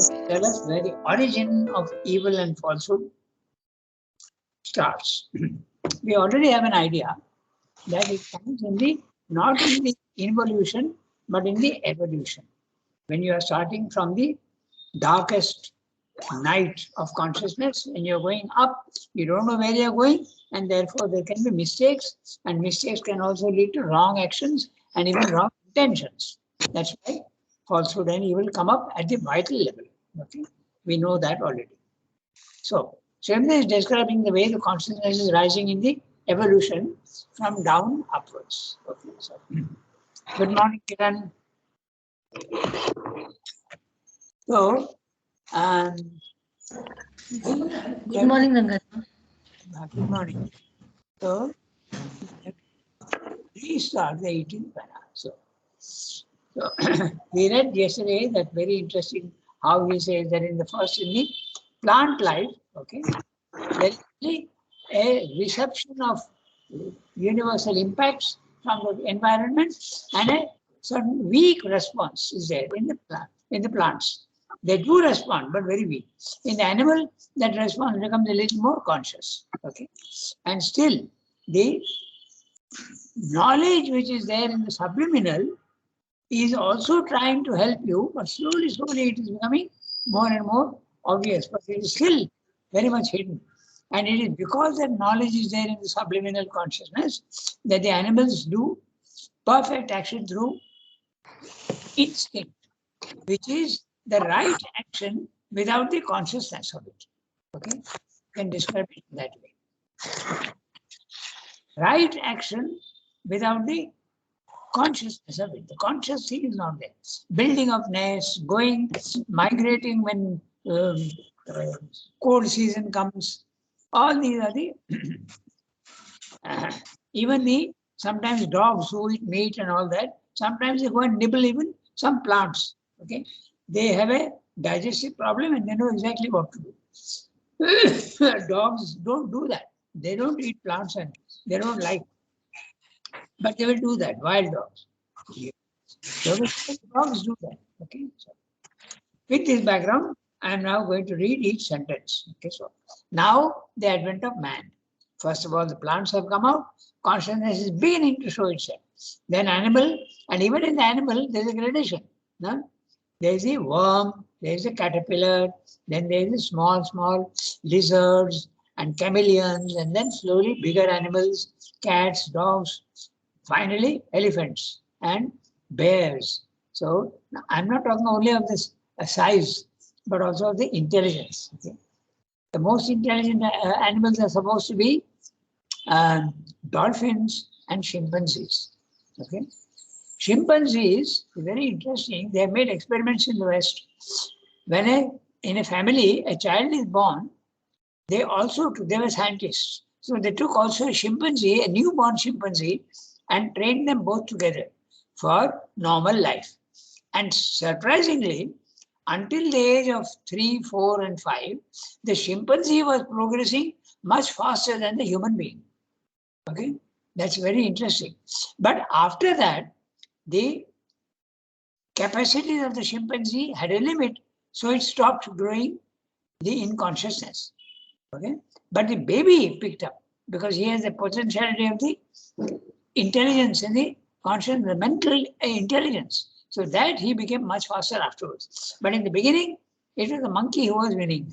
tell us where the origin of evil and falsehood starts. We already have an idea that it comes in the not in the involution but in the evolution. When you are starting from the darkest night of consciousness and you're going up, you don't know where you're going, and therefore there can be mistakes, and mistakes can also lead to wrong actions and even wrong intentions. That's why falsehood and evil come up at the vital level. Okay, we know that already. So Srimni is describing the way the consciousness is rising in the evolution from down upwards. Okay, so good morning, Kiran. So, um, Good morning, Rangat. good morning. So, restart the 18th para. So we read yesterday that very interesting how he says that in the plant life, okay, there is only a reception of universal impacts from the environment and a certain weak response is there in the plants. They do respond, but very weak. In the animal, that response becomes a little more conscious. Okay, and still the knowledge which is there in the subliminal is also trying to help you, but slowly, slowly it is becoming more and more obvious, but it is still very much hidden. And it is because that knowledge is there in the subliminal consciousness that the animals do perfect action through instinct, which is the right action without the consciousness of it. Okay, you can describe it that way. Right action without the consciousness of it. The conscious thing is not there. Building of nests, going, migrating when cold season comes. All these are the even the sometimes dogs who eat meat and all that. Sometimes they go and nibble even some plants. Okay, they have a digestive problem and they know exactly what to do. Dogs don't do that. They don't eat plants and they don't like, but they will do that. Wild dogs. Dogs do that. Okay. So with this background, I am now going to read each sentence. Okay. So now the advent of man. First of all, the plants have come out. Consciousness is beginning to show itself. Then animal, and even in the animal, there is a gradation. No? There is a worm, there is a caterpillar, then there is a small lizards and chameleons, and then slowly bigger animals, cats, dogs, finally elephants and bears. So I'm not talking only of this size, but also of the intelligence. Okay? The most intelligent animals are supposed to be dolphins and chimpanzees. Okay, chimpanzees is very interesting. They have made experiments in the West. When in a family a child is born, they were scientists. So they took also a chimpanzee, a newborn chimpanzee, and trained them both together for normal life. And surprisingly, until the age of 3, 4, and 5, the chimpanzee was progressing much faster than the human being. Okay, that's very interesting. But after that, the capacities of the chimpanzee had a limit, so it stopped growing in consciousness. Okay, but the baby picked up because he has the potentiality of the intelligence and the conscious, the mental intelligence. So that he became much faster afterwards. But in the beginning, it was the monkey who was winning.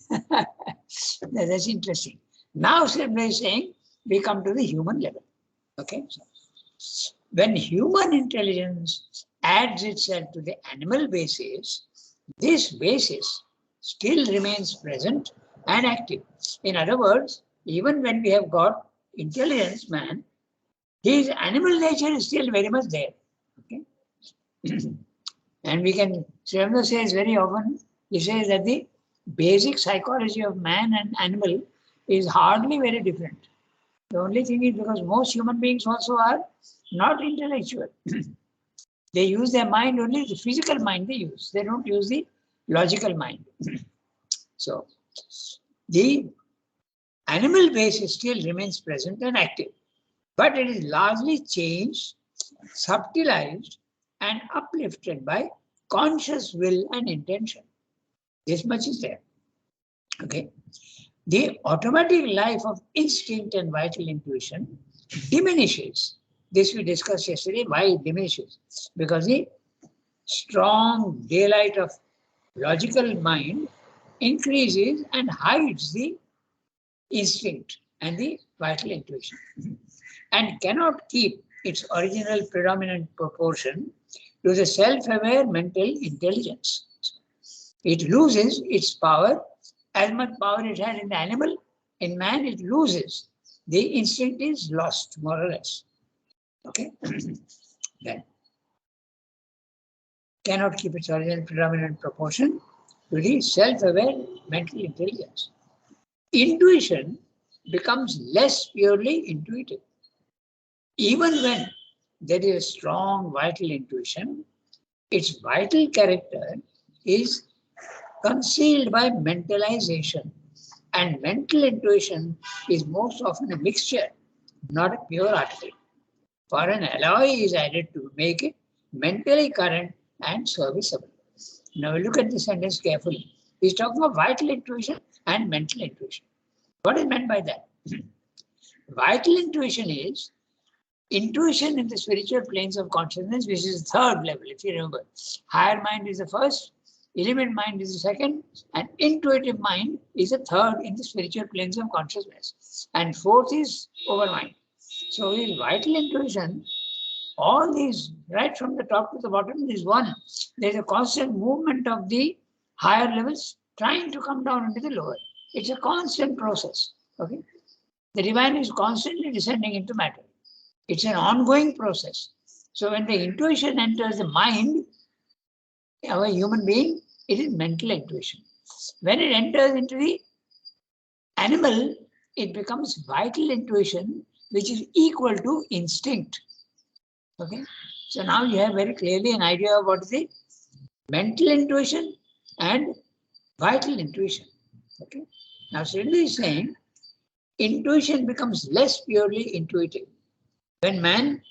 That's interesting. Now, Srimni is saying we come to the human level. Okay, so when human intelligence adds itself to the animal basis, this basis still remains present and active. In other words, even when we have got intelligence, man, his animal nature is still very much there. Okay? And we can, Srimna says very often, he says that the basic psychology of man and animal is hardly very different. The only thing is because most human beings also are not intellectual. They use their mind, only the physical mind they use. They don't use the logical mind. So the animal basis still remains present and active, but it is largely changed, subtilized, and uplifted by conscious will and intention. This much is there. Okay. The automatic life of instinct and vital intuition diminishes. This we discussed yesterday, why it diminishes. Because the strong daylight of logical mind increases and hides the instinct and the vital intuition and cannot keep its original predominant proportion to the self-aware mental intelligence. It loses its power, as much power it had in the animal. In man, it loses. The instinct is lost, more or less. Okay? Then cannot keep its original predominant proportion to the self-aware mental intelligence. Intuition becomes less purely intuitive. Even when there is a strong vital intuition, its vital character is concealed by mentalization, and mental intuition is most often a mixture, not a pure article. For an alloy is added to make it mentally current and serviceable. Now look at this sentence carefully. He's talking of vital intuition and mental intuition. What is meant by that? Vital intuition is intuition in the spiritual planes of consciousness, which is the third level, if you remember. Higher mind is the first, element mind is the second, and intuitive mind is the third in the spiritual planes of consciousness. And fourth is overmind. So in vital intuition, all these, right from the top to the bottom, is one. There's a constant movement of the higher levels trying to come down into the lower. It's a constant process. Okay, the divine is constantly descending into matter. It's an ongoing process. So when the intuition enters the mind of a human being, it is mental intuition. When it enters into the animal, it becomes vital intuition, which is equal to instinct. Okay, so now you have very clearly an idea of what is the mental intuition and vital intuition. Okay, now Sridhar is saying intuition becomes less purely intuitive when man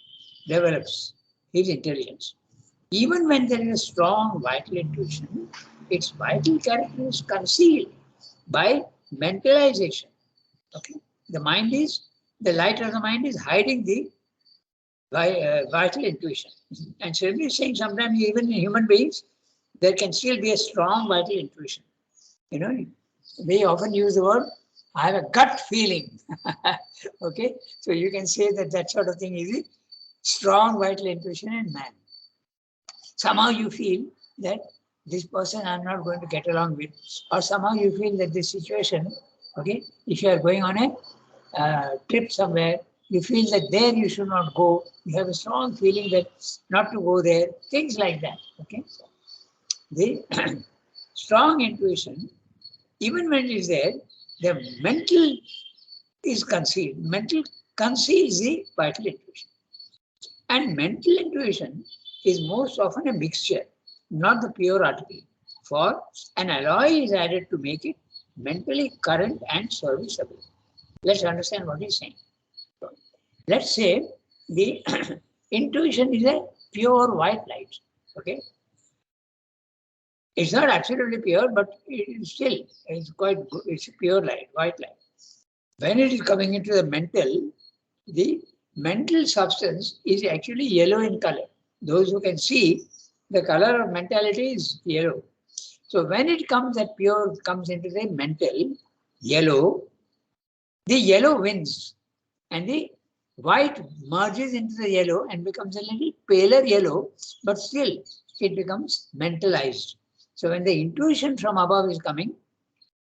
develops his intelligence. Even when there is a strong vital intuition, its vital character is concealed by mentalization. Okay, the light of the mind is hiding the vital intuition. And Sridhar is saying sometimes even in human beings, there can still be a strong vital intuition. You know, they often use the word, I have a gut feeling. Okay, so you can say that that sort of thing is a strong vital intuition in man. Somehow you feel that this person I'm not going to get along with, or somehow you feel that this situation, okay, if you are going on a trip somewhere, you feel that there you should not go. You have a strong feeling that not to go there, things like that. Okay, the strong intuition, even when it is there, the mental is concealed. Mental conceals the vital intuition. And mental intuition is most often a mixture, not the pure article. For an alloy is added to make it mentally current and serviceable. Let's understand what he's saying. Let's say the intuition is a pure white light. Okay, it's not absolutely pure, but it is still, it's quite good. It's a pure light, white light. When it is coming into the mental substance is actually yellow in color. Those who can see, the color of mentality is yellow. So when it comes, that pure comes into the mental yellow, the yellow wins and the white merges into the yellow and becomes a little paler yellow, but still it becomes mentalized. So when the intuition from above is coming,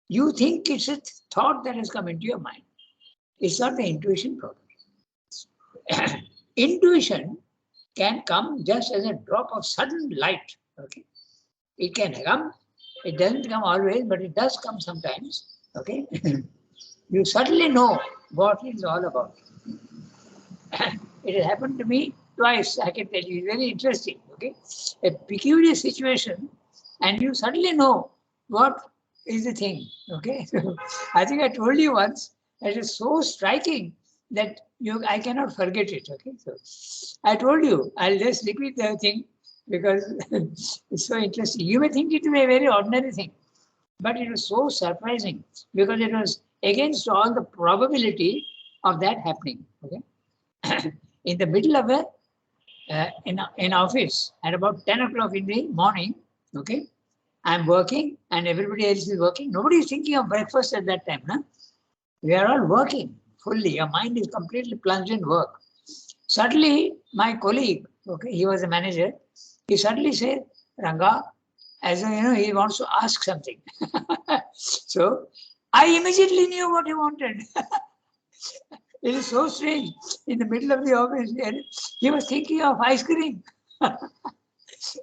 you think it's a thought that has come into your mind. It's not the intuition problem. Intuition can come just as a drop of sudden light. Okay, it can come. It doesn't come always, but it does come sometimes. Okay, you suddenly know what it's all about. It has happened to me twice. I can tell you, it's very interesting. Okay, a peculiar situation, and you suddenly know what is the thing. Okay, so I think I told you once. It is so striking that I cannot forget it. Okay, so I told you, I'll just repeat the thing because it's so interesting. You may think it to be a very ordinary thing, But it was so surprising because it was against all the probability of that happening. Okay, in the middle of a in office at about 10 o'clock in the morning. Okay, I'm working and everybody else is working. Nobody is thinking of breakfast at that time. Huh? We are all working fully. Your mind is completely plunged in work. Suddenly, my colleague, okay, he was a manager, he suddenly said, Ranga, as he wants to ask something. So I immediately knew what he wanted. It is so strange. In the middle of the office, he was thinking of ice cream.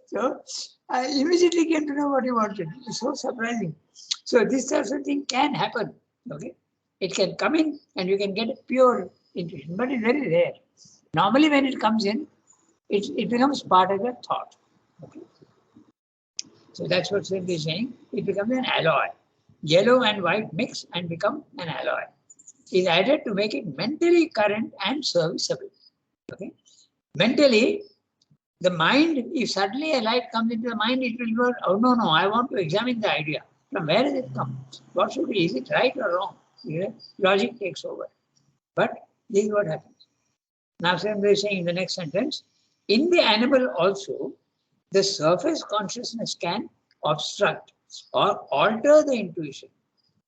So I immediately came to know what he wanted. It's so surprising. So this sort of thing can happen. Okay, it can come in and you can get a pure intuition, but it's very rare. Normally, when it comes in, it becomes part of the thought. Okay, so that's what Sindh is saying. It becomes an alloy. Yellow and white mix and become an alloy. Is added to make it mentally current and serviceable. Okay, mentally. The mind, if suddenly a light comes into the mind, it will go, oh no, I want to examine the idea. From where does it come? What should be? Is it right or wrong? Yeah? Logic takes over. But this is what happens. Now, Sandra is saying in the next sentence, in the animal also, the surface consciousness can obstruct or alter the intuition.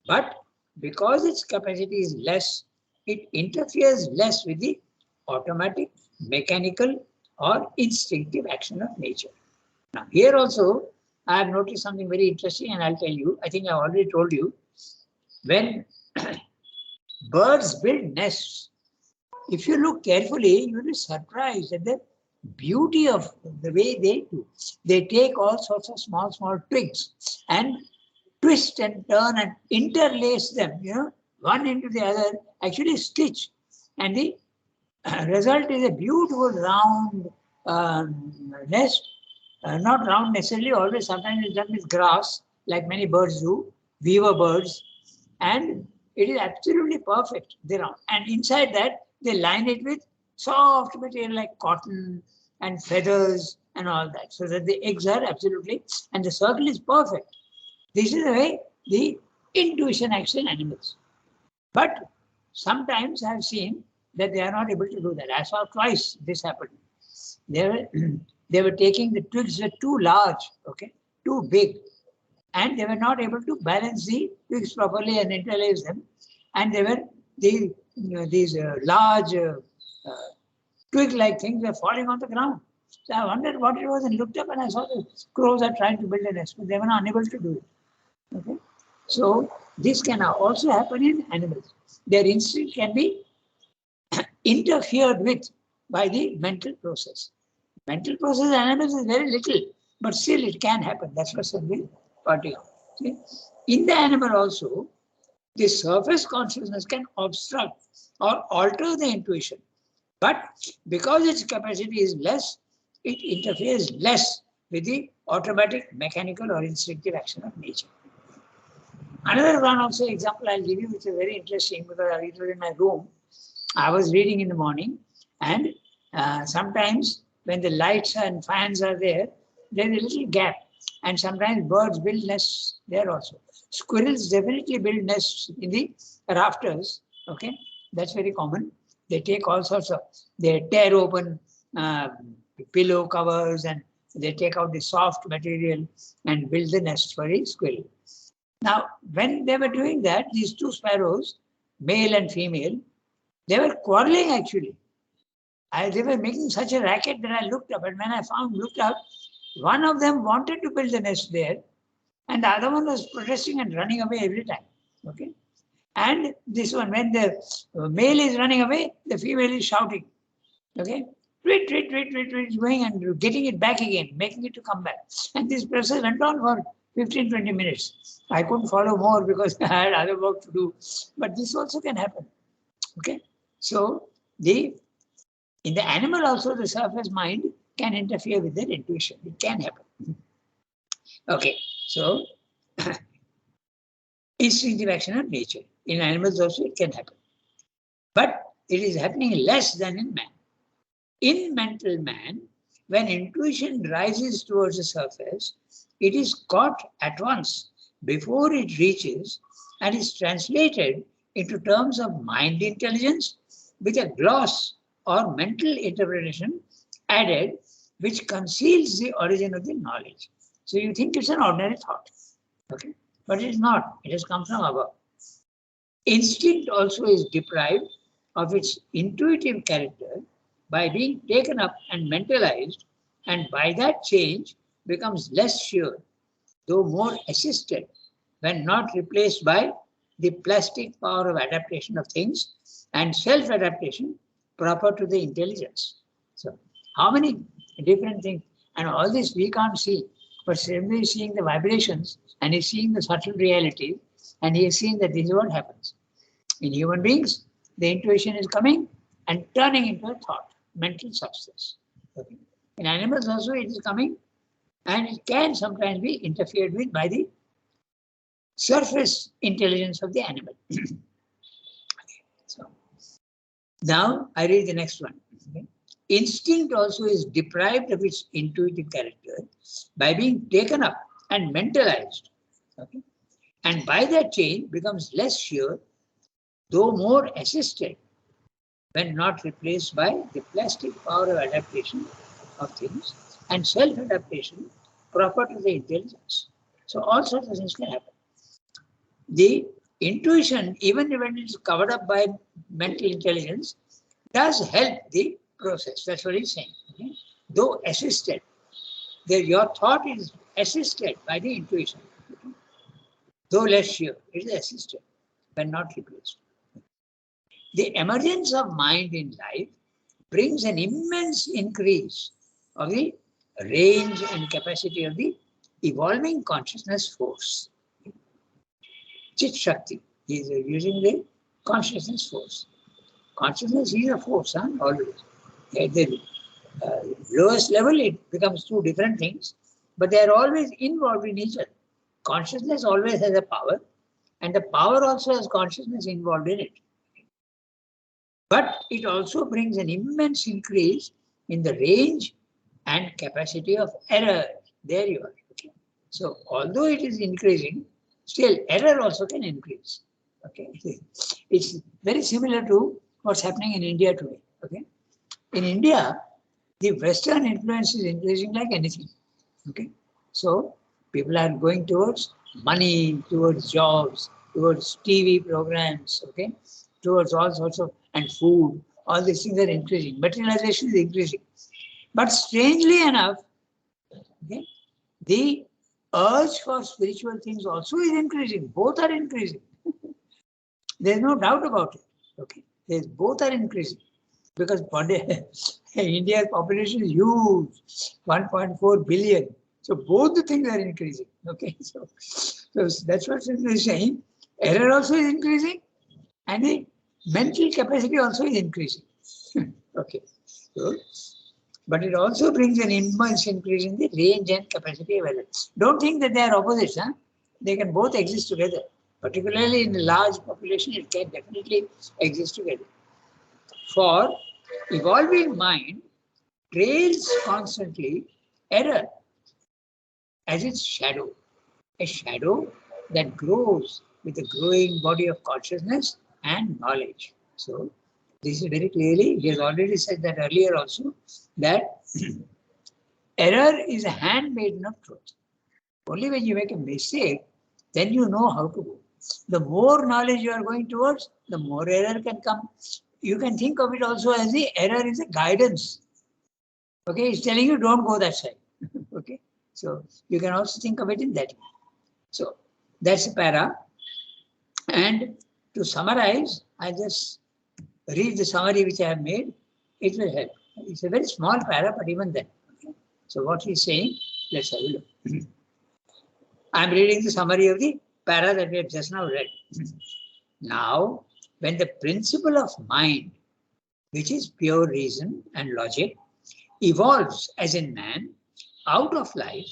But because its capacity is less, it interferes less with the automatic, mechanical, or instinctive action of nature. Now, here also, I have noticed something very interesting, and I'll tell you. I think I already told you. When birds build nests, if you look carefully, you'll be surprised at the beauty of the way they do. They take all sorts of small twigs and twist and turn and interlace them, one into the other, actually stitch. And the result is a beautiful round nest, not round necessarily, always sometimes it's done with grass, like many birds do, weaver birds, and it is absolutely perfect, they round. And inside that, they line it with soft material like cotton and feathers and all that, so that the eggs are absolutely, and the circle is perfect. This is the way the intuition acts in animals. But sometimes I have seen that they are not able to do that. I saw twice this happened. They were taking the twigs were too large, okay, too big, and they were not able to balance the twigs properly and interlace them. And they were these large twig-like things were falling on the ground. So I wondered what it was and looked up and I saw the crows are trying to build a nest, but they were not unable to do it. Okay, so this can also happen in animals. Their instinct can be interfered with by the mental process. Mental process in animals is very little, but still it can happen. That's what something pointing out. See? In the animal also, the surface consciousness can obstruct or alter the intuition. But because its capacity is less, it interferes less with the automatic, mechanical, or instinctive action of nature. Another one also example I'll give you, which is very interesting because it was in my room. I was reading in the morning, and sometimes when the lights and fans are there, there's a little gap, and sometimes birds build nests there also. Squirrels definitely build nests in the rafters. Okay, that's very common. They take all sorts of, they tear open pillow covers and they take out the soft material and build the nest for a squirrel. Now, when they were doing that, these two sparrows, male and female, they were quarreling actually. They were making such a racket that I looked up, and when I looked up, one of them wanted to build a nest there, and the other one was protesting and running away every time. Okay, and this one, when the male is running away, the female is shouting. Okay, tweet, going and getting it back again, making it to come back. And this process went on for 15-20 minutes. I couldn't follow more because I had other work to do. But this also can happen. Okay, so in the animal also, the surface mind can interfere with their intuition. It can happen. Okay, so instinctive action of nature. In animals also it can happen. But it is happening less than in man. In mental man, when intuition rises towards the surface, it is caught at once before it reaches and is translated into terms of mind intelligence with a gloss or mental interpretation added, which conceals the origin of the knowledge. So you think it's an ordinary thought, okay? But it is not. It has come from above. Instinct also is deprived of its intuitive character by being taken up and mentalized, and by that change becomes less sure, though more assisted, when not replaced by the plastic power of adaptation of things and self-adaptation proper to the intelligence. So, how many different things, and all this we can't see, but somebody is seeing the vibrations and he's seeing the subtle reality, and he is seeing that this is what happens. In human beings, the intuition is coming and turning into a thought, mental substance. Okay. In animals also it is coming, and it can sometimes be interfered with by the surface intelligence of the animal. Okay. So now I read the next one. Okay. Instinct also is deprived of its intuitive character by being taken up and mentalized. Okay. And by that change becomes less sure, though more assisted, when not replaced by the plastic power of adaptation of things and self-adaptation proper to the intelligence. So all sorts of things can happen. The intuition, even when it is covered up by mental intelligence, does help the process. That's what he's saying. Okay? Though assisted, your thought is assisted by the intuition. Okay? Though less sure, it is assisted, but not replaced. The emergence of mind in life brings an immense increase of the range and capacity of the evolving consciousness force. Chit Shakti, he is using the consciousness force. Consciousness is a force, always. At the lowest level, it becomes two different things, but they are always involved in each other. Consciousness always has a power, and the power also has consciousness involved in it. But it also brings an immense increase in the range and capacity of error. There you are. Okay. So although it is increasing, still error also can increase. Okay. It's very similar to what's happening in India today. Okay. In India, the Western influence is increasing like anything. Okay. So people are going towards money, towards jobs, towards TV programs, okay, towards all sorts of, and food, all these things are increasing. Materialization is increasing. But strangely enough, okay, the urge for spiritual things also is increasing. Both are increasing. There's no doubt about it. Okay, both are increasing because India's population is huge, 1.4 billion. So both the things are increasing. Okay, so that's what is saying. Error also is increasing, and the mental capacity also is increasing. Okay, so, but it also brings an immense increase in the range and capacity of error. Don't think that they are opposites. They can both exist together. Particularly in a large population, it can definitely exist together. For evolving mind trails constantly error as its shadow, a shadow that grows with the growing body of consciousness and knowledge. So this is very clearly, he has already said that earlier also, that error is a handmaiden of truth. Only when you make a mistake, then you know how to go. The more knowledge you are going towards, the more error can come. You can think of it also as the error is a guidance. Okay, it's telling you don't go that side. Okay, so you can also think of it in that way. So that's a para. And to summarize, I just read the summary which I have made. It will help. It's a very small para, but even then. Okay. So what he's saying, let's have a look. I'm reading the summary of the para that we have just now read. Now, when the principle of mind, which is pure reason and logic, evolves as in man out of life,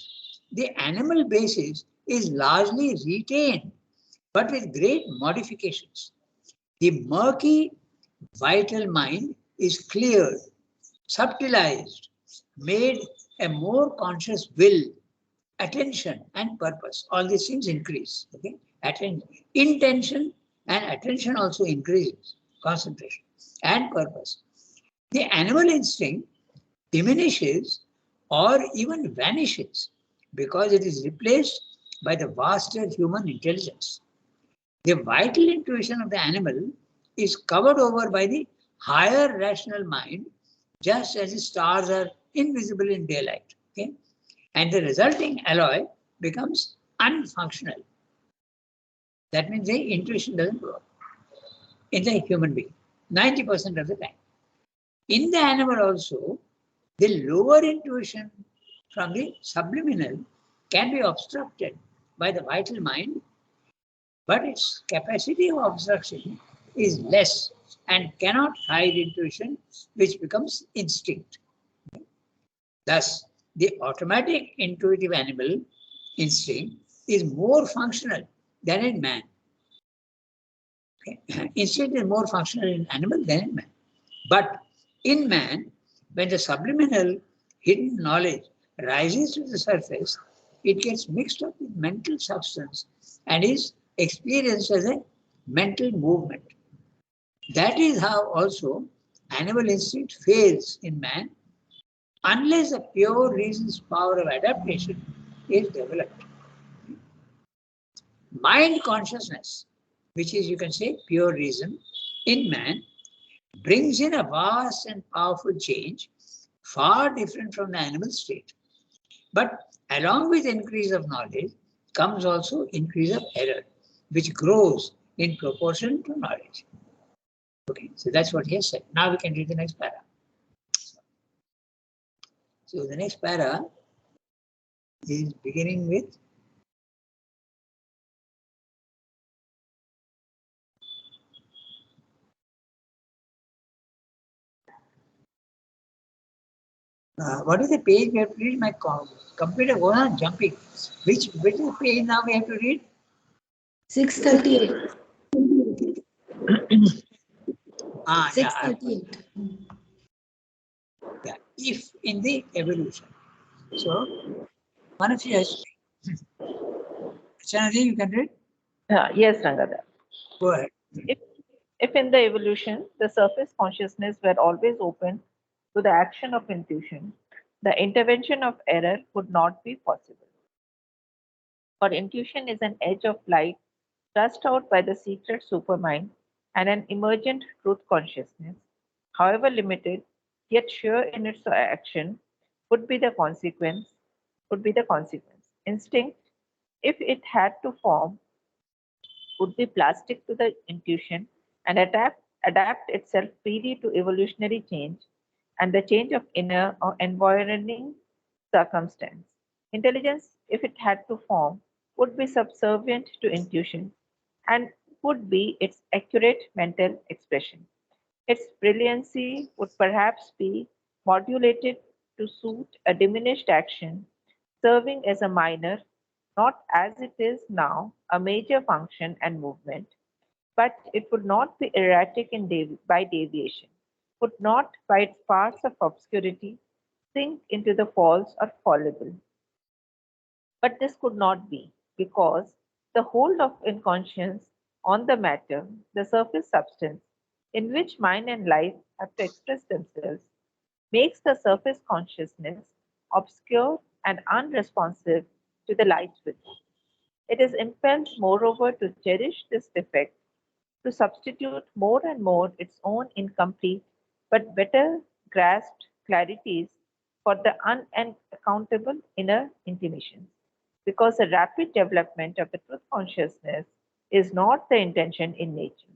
the animal basis is largely retained, but with great modifications. The murky, vital mind is cleared, subtilized, made a more conscious will, attention and purpose. All these things increase. Okay, intention and attention also increases, concentration and purpose. The animal instinct diminishes or even vanishes because it is replaced by the vaster human intelligence. The vital intuition of the animal is covered over by the higher rational mind, just as the stars are invisible in daylight. Okay? And the resulting alloy becomes unfunctional. That means the intuition doesn't work in the human being 90% of the time. In the animal also, the lower intuition from the subliminal can be obstructed by the vital mind, but its capacity of obstruction is less and cannot hide intuition, which becomes instinct. Thus, the automatic intuitive animal instinct is more functional than in man. Okay? Instinct is more functional in animal than in man. But in man, when the subliminal hidden knowledge rises to the surface, it gets mixed up with mental substance and is experienced as a mental movement. That is how also animal instinct fails in man unless the pure reason's power of adaptation is developed. Mind consciousness, which is, you can say, pure reason in man, brings in a vast and powerful change, far different from the animal state. But along with increase of knowledge comes also increase of error, which grows in proportion to knowledge. Okay, so that's what he has said. Now we can read the next para. So the next para is beginning with what is the page we have to read? My computer goes on jumping. Which is the page now we have to read? 638. 638. Yeah, if in the evolution. So, one of you has. Chanaji, you can read? Yes, Rangadhar. Go ahead. If in the evolution, the surface consciousness were always open to the action of intuition, the intervention of error would not be possible. For intuition is an edge of light thrust out by the secret supermind and an emergent truth consciousness, however limited, yet sure in its action, would be the consequence. Instinct, if it had to form, would be plastic to the intuition and adapt itself freely to evolutionary change and the change of inner or environing circumstance. Intelligence, if it had to form, would be subservient to intuition and would be its accurate mental expression. Its brilliancy would perhaps be modulated to suit a diminished action, serving as a minor, not as it is now, a major function and movement, but it would not be erratic by deviation, would not, by its parts of obscurity, sink into the false or fallible. But this could not be, because the hold of inconscience on the matter, the surface substance, in which mind and life have to express themselves, makes the surface consciousness obscure and unresponsive to the light within. It is impelled, moreover, to cherish this defect, to substitute more and more its own incomplete but better grasped clarities for the unaccountable inner intimations. Because the rapid development of the truth consciousness is not the intention in nature.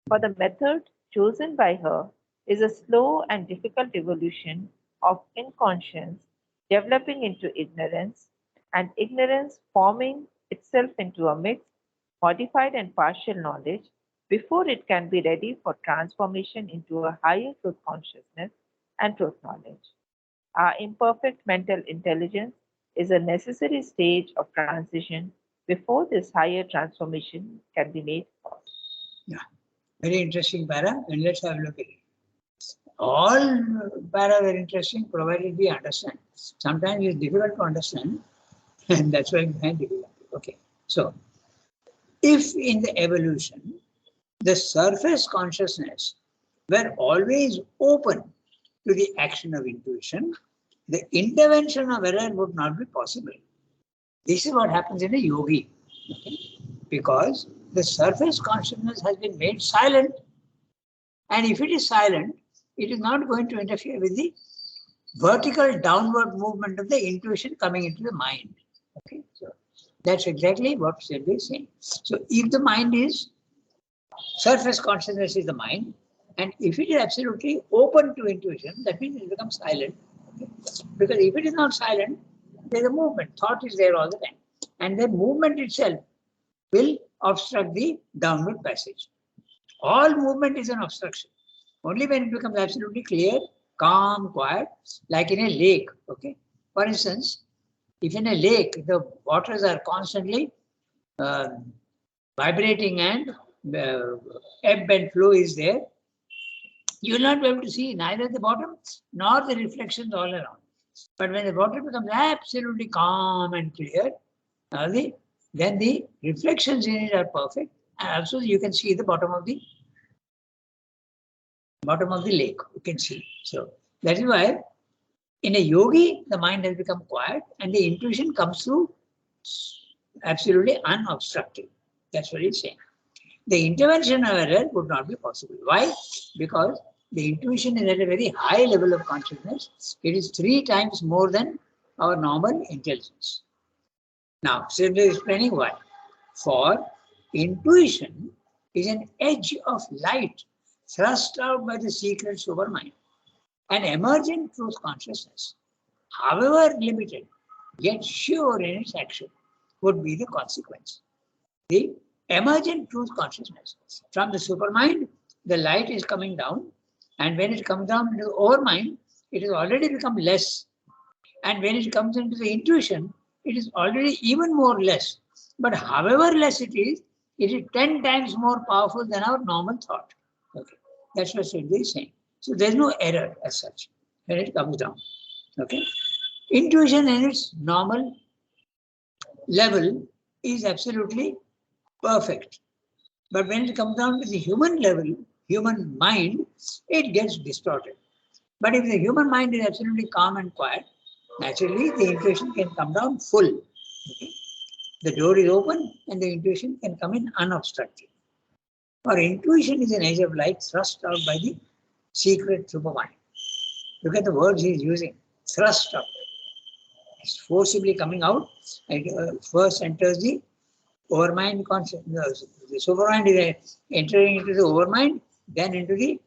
For the method chosen by her is a slow and difficult evolution of inconscience developing into ignorance, and ignorance forming itself into a mixed, modified, and partial knowledge before it can be ready for transformation into a higher truth consciousness and truth knowledge. Our imperfect mental intelligence is a necessary stage of transition before this higher transformation can be made possible. Yeah, very interesting para, and let's have a look at it. All para are interesting provided we understand. Sometimes it's difficult to understand. And that's why man developed. Okay. So, if in the evolution, the surface consciousness were always open to the action of intuition, the intervention of error would not be possible. This is what happens in a yogi. Okay? Because the surface consciousness has been made silent. And if it is silent, it is not going to interfere with the vertical downward movement of the intuition coming into the mind. Okay, so that's exactly what Selby is saying. So if the mind is, surface consciousness is the mind, and if it is absolutely open to intuition, that means it becomes silent. Okay? Because if it is not silent, there is a movement, thought is there all the time. And the movement itself will obstruct the downward passage. All movement is an obstruction. Only when it becomes absolutely clear, calm, quiet, like in a lake. Okay. For instance, if in a lake the waters are constantly vibrating and ebb and flow is there, you will not be able to see neither the bottom nor the reflections all around. But when the water becomes absolutely calm and clear, then the reflections in it are perfect, and also you can see the bottom of the lake. You can see. So that is why in a yogi the mind has become quiet and the intuition comes through absolutely unobstructed. That's what he's saying. The intervention of error would not be possible. Why? Because the intuition is at a very high level of consciousness. It is 3 times more than our normal intelligence. Now, simply explaining why. For intuition is an edge of light thrust out by the secret supermind, an emergent truth consciousness, however limited, yet sure in its action, would be the consequence. The emergent truth consciousness. From the supermind, the light is coming down, and when it comes down into the overmind, it has already become less. And when it comes into the intuition, it is already even more less. But however less it is 10 times more powerful than our normal thought. Okay, that's what Siddhi is saying. So there's no error as such when it comes down. Okay, intuition in its normal level is absolutely perfect. But when it comes down to the human level, human mind, it gets distorted. But if the human mind is absolutely calm and quiet, naturally the intuition can come down full. Okay? The door is open and the intuition can come in unobstructed. Our intuition is an edge of light thrust out by the secret supermind. Look at the words he is using. Thrust out. It's forcibly coming out. And first enters the overmind consciousness. The supermind is entering into the overmind, then into the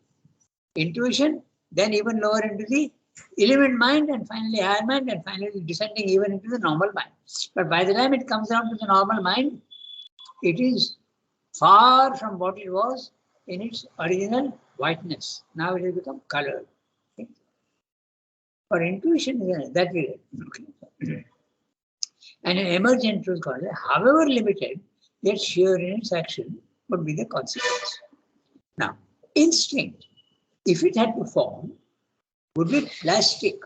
intuition, then even lower into the element mind, and finally higher mind, and finally descending even into the normal mind. But by the time it comes down to the normal mind, it is far from what it was in its original whiteness. Now it has become colored. Okay? For intuition, that way. Okay? And an emergent truth concept, however limited, yet sure in its action, would be the consequence. Now, instinct, if it had to form, would be plastic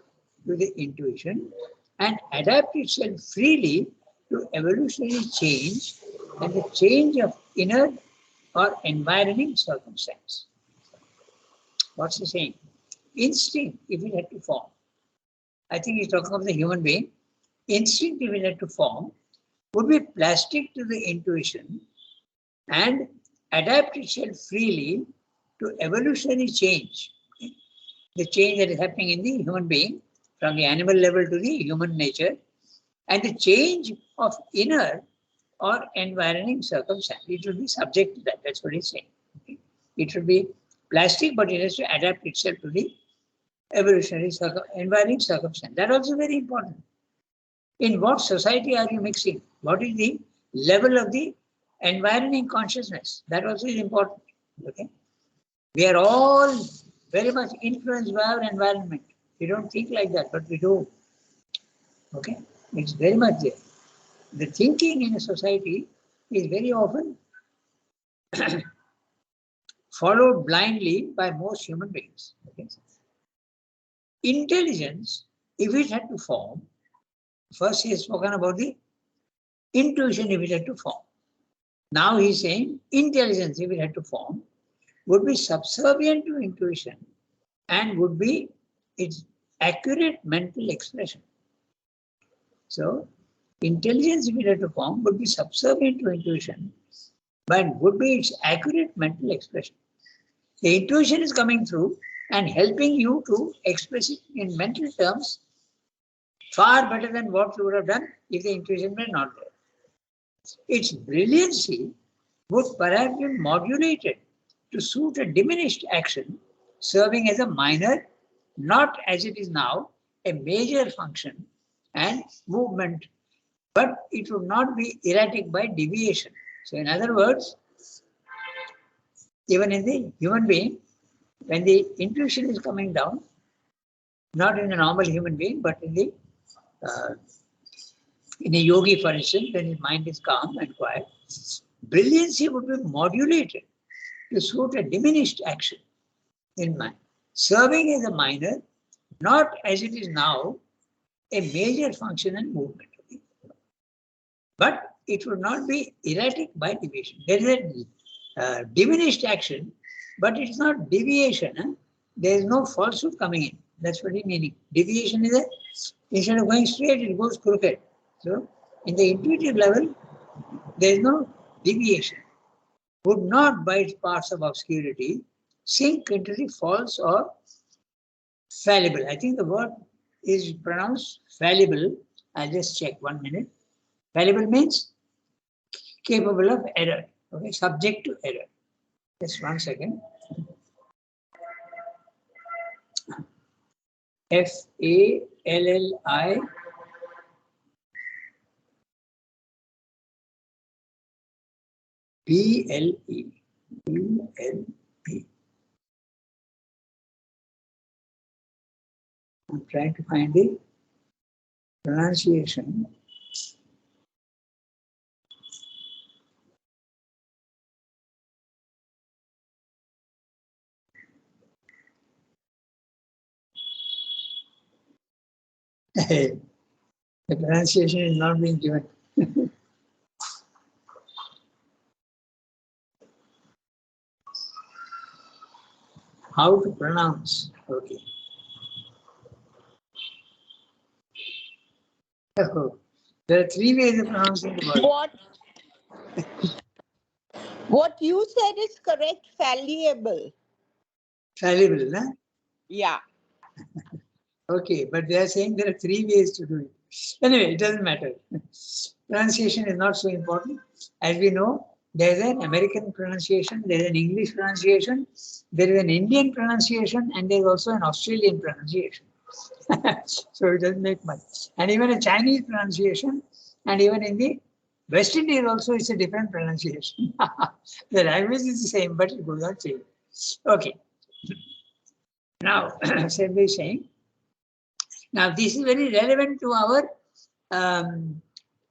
to the intuition and adapt itself freely to evolutionary change and the change of inner or environing circumstance. What's he saying? Instinct, if it had to form, I think he's talking of the human being. Instinct, if it had to form, would be plastic to the intuition and adapt itself freely to evolutionary change. Okay? The change that is happening in the human being from the animal level to the human nature, and the change of inner or environing circumstance. It will be subject to that. That's what he's saying. Okay? It should be plastic, but it has to adapt itself to the evolutionary environing circumstance. That also very important. In what society are you mixing? What is the level of the environing consciousness? That also is important. Okay? We are all very much influenced by our environment. We don't think like that, but we do. Okay? It's very much there. The thinking in a society is very often followed blindly by most human beings. Okay? Intelligence, if it had to form, First he has spoken about the intuition if it had to form. Now he's saying intelligence if it had to form would be subservient to intuition and would be its accurate mental expression. So intelligence if it had to form would be subservient to intuition, but would be its accurate mental expression. The intuition is coming through and helping you to express it in mental terms far better than what you would have done if the intuition were not there. Its brilliancy would perhaps be modulated to suit a diminished action, serving as a minor, not as it is now, a major function and movement, but it would not be erratic by deviation. So in other words, even in the human being, when the intuition is coming down, not in a normal human being, but in a yogi, for instance, when his mind is calm and quiet, brilliancy would be modulated to suit a diminished action in mind, serving as a minor, not as it is now, a major function and movement. But it would not be erratic by deviation. There is a diminished action, but it's not deviation. Huh? There is no falsehood coming in. That's what he's meaning. Deviation is instead of going straight, it goes crooked. So, in the intuitive level, there is no deviation. Would not, by its parts of obscurity, sink into the false or fallible. I think the word is pronounced fallible. I'll just check 1 minute. Fallible means capable of error. Okay, subject to error. Just 1 second. F-A-L-L-I B-L-E. B-L-E. I'm trying to find the pronunciation. The pronunciation is not being given. How to pronounce? Okay. Oh, there are 3 ways of pronouncing the word. What you said is correct, fallible. Fallible, huh? Yeah. Okay, but they are saying there are 3 ways to do it. Anyway, it doesn't matter. Pronunciation is not so important. As we know, there is an American pronunciation, there is an English pronunciation, there is an Indian pronunciation, and there is also an Australian pronunciation. So it doesn't make much. And even a Chinese pronunciation, and even in the West Indies also it's a different pronunciation. The language is the same, but it goes on change. Okay. Now, Sadhguru is saying, now this is very relevant to our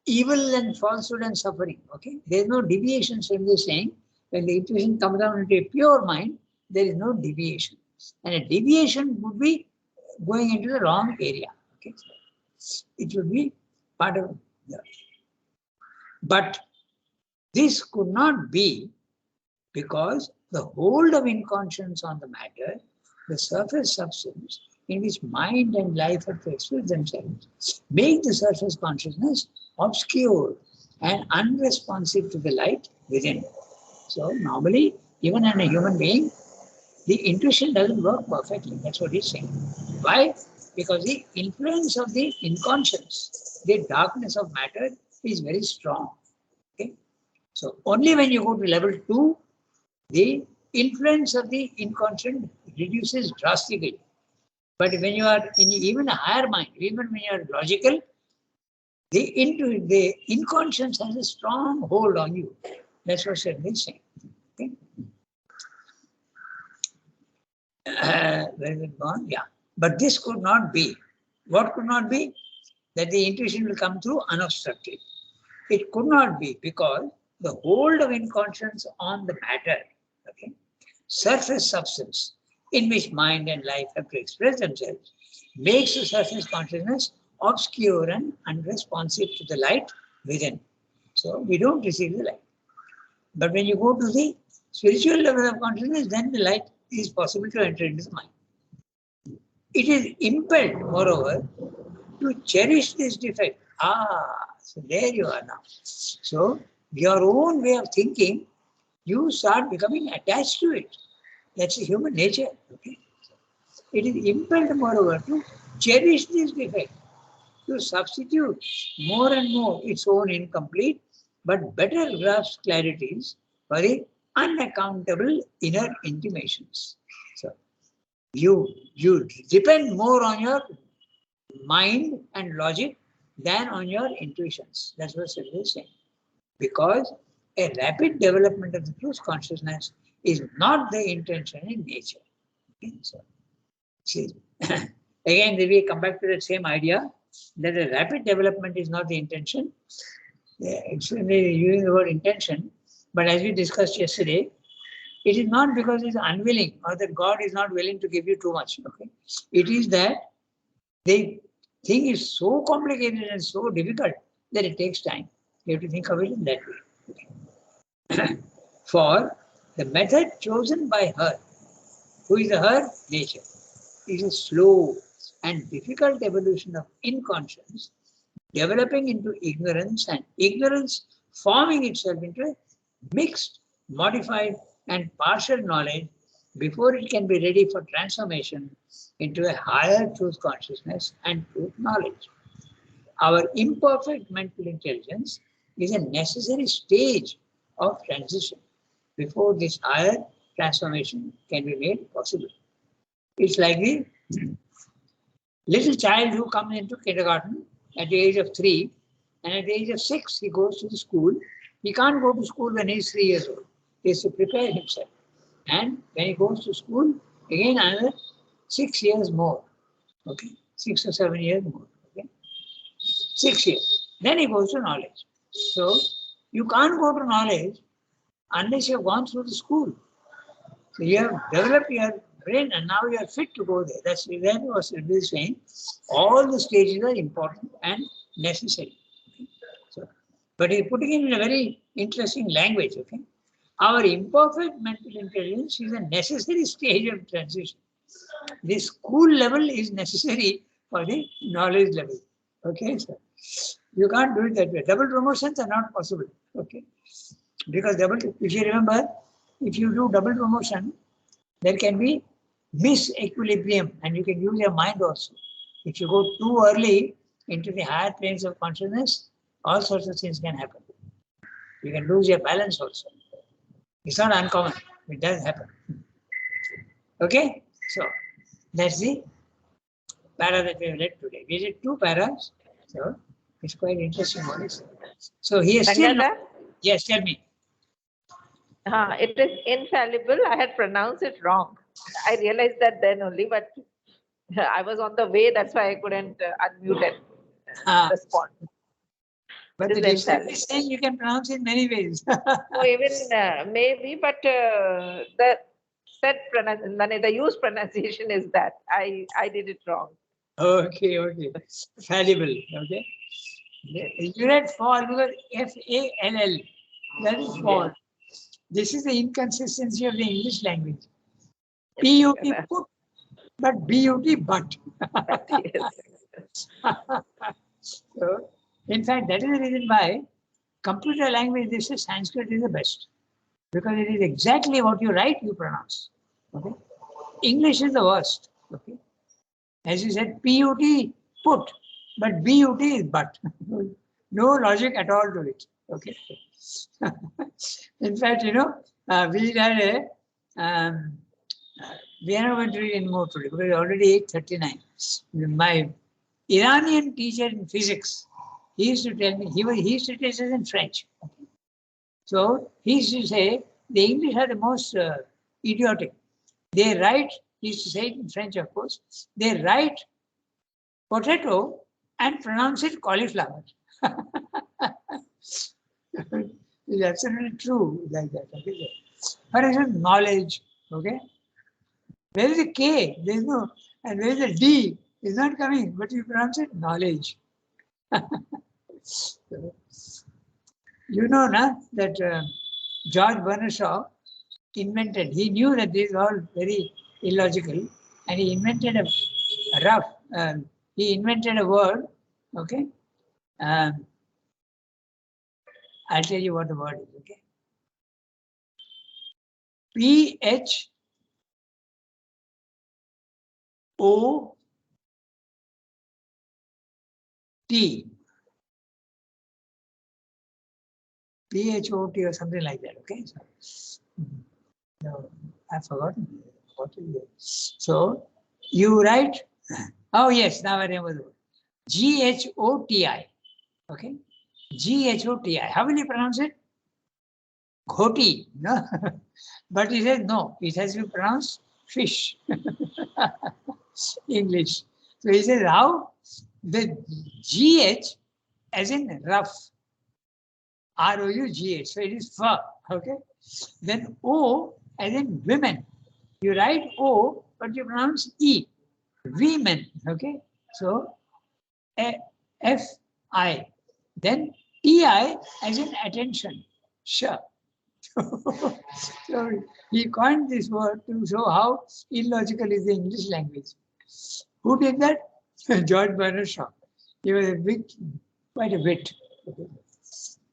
evil and falsehood and suffering. Okay, there is no deviation. Sadhguru is saying, when the intuition comes down into a pure mind, there is no deviation, and a deviation would be going into the wrong area. Okay, it would be part of that. But this could not be because the hold of inconscience on the matter, the surface substance in which mind and life have to express themselves, make the surface consciousness obscure and unresponsive to the light within. So normally, even in a human being, the intuition doesn't work perfectly. That's what he's saying. Why? Because the influence of the inconscience, the darkness of matter, is very strong. Okay? So only when you go to level 2, the influence of the inconscient reduces drastically. But when you are in even a higher mind, even when you are logical, the inconscience has a strong hold on you. That's what Sadhguru is saying. Okay? Where is it gone? Yeah. But this could not be. What could not be? That the intuition will come through unobstructed. It could not be because the hold of inconscience on the matter, okay, surface substance in which mind and life have to express themselves, makes the surface consciousness obscure and unresponsive to the light within. So we don't receive the light. But when you go to the spiritual level of consciousness, then the light is possible to enter into the mind. It is impelled, moreover, to cherish this defect. So there you are now. So your own way of thinking, you start becoming attached to it. That's the human nature. Okay? It is impelled, moreover, to cherish this defect, to substitute more and more its own incomplete but better grasp clarities for the unaccountable inner intimations. So you depend more on your mind and logic than on your intuitions. That's what Sadhguru is saying. Because a rapid development of the truth consciousness is not the intention in nature. Okay? So, see, again, we come back to that same idea that a rapid development is not the intention. Extremely using the word intention, but as we discussed yesterday, it is not because it's unwilling or that God is not willing to give you too much. Okay, it is that the thing is so complicated and so difficult that it takes time. You have to think of it in that way. Okay. For the method chosen by her, who is her? Nature, is a slow and difficult evolution of inconscience, developing into ignorance and ignorance forming itself into a mixed, modified and partial knowledge before it can be ready for transformation into a higher truth consciousness and truth knowledge. Our imperfect mental intelligence is a necessary stage of transition before this higher transformation can be made possible. It's like the little child who comes into kindergarten at the age of 3, and at the age of 6, he goes to the school. He can't go to school when he's 3 years old. He has to prepare himself. And when he goes to school, again another 6 years more. Okay, 6 or 7 years more. Okay, 6 years. Then he goes to knowledge. So you can't go to knowledge unless you have gone through the school. So you have developed your brain and now you are fit to go there. That's what was saying. All the stages are important and necessary. Okay? So, but he's putting it in a very interesting language. Okay, our imperfect mental intelligence is a necessary stage of transition. The school level is necessary for the knowledge level. Okay, so you can't do it that way. Double promotions are not possible. Okay, because if you remember, if you do double promotion, there can be misequilibrium and you can use your mind also. If you go too early into the higher planes of consciousness, all sorts of things can happen. You can lose your balance also. It's not uncommon. It does happen. Okay? So, that's the para that we have read today. We did 2 paras. So, it's quite interesting what is. So, he is still. Yes, tell me. It is infallible. I had pronounced it wrong. I realized that then only, but I was on the way. That's why I couldn't unmute and respond. But the dictionary is saying you can pronounce it many ways. So even maybe, but the the used pronunciation is that I did it wrong. Okay. Fallible. Okay. You read fall because F-A-L-L. That is fall. This is the inconsistency of the English language. P-U-T put, but B-U-T but. So, in fact, that is the reason why computer language, this is Sanskrit is the best. Because it is exactly what you write, you pronounce. Okay. English is the worst. Okay. As you said, P-U-T put, but B-U-T is but. No logic at all to it. Okay. In fact, we had we are not going to read anymore today because it's already 8:39. My Iranian teacher in physics, he used to tell me, he used to teach us in French. Okay. So he used to say, the English are the most idiotic. They write, he used to say it in French, of course, they write potato and pronounce it cauliflower. It's absolutely true like that. Okay. For example, knowledge. Okay. Where is the K? There is no, and where is the D? It's not coming, but you pronounce it knowledge. You know, na, that George Bernard Shaw invented, he knew that this is all very illogical, and he invented a he invented a word, okay? I'll tell you what the word is, okay? PHOT. PHOT or something like that, okay? No, I've forgotten what it is. So you write, oh yes, now I remember the word. GHOTI, okay? GHOTI. How will you pronounce it? Ghoti, no? But he says no, it has to be pronounced fish. English. So he says how? The GH as in rough. ROUGH. So it is fur, okay? Then O as in women. You write O, but you pronounce E. Women, okay? So FI. Then TI as in attention. Sure. So he coined this word to show how illogical is the English language. Who did that? George Bernard Shaw. He was a big, quite a bit.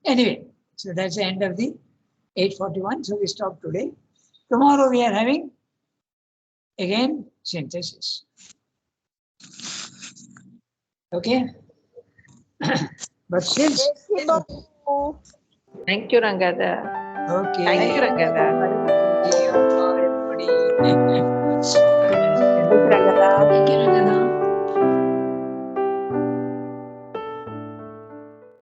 Anyway, so that's the end of the 841. So we stop today. Tomorrow we are having again synthesis. Okay? But since Thank you, Rangadhar. okay. Thank you, Rangadhar. Bye, everybody.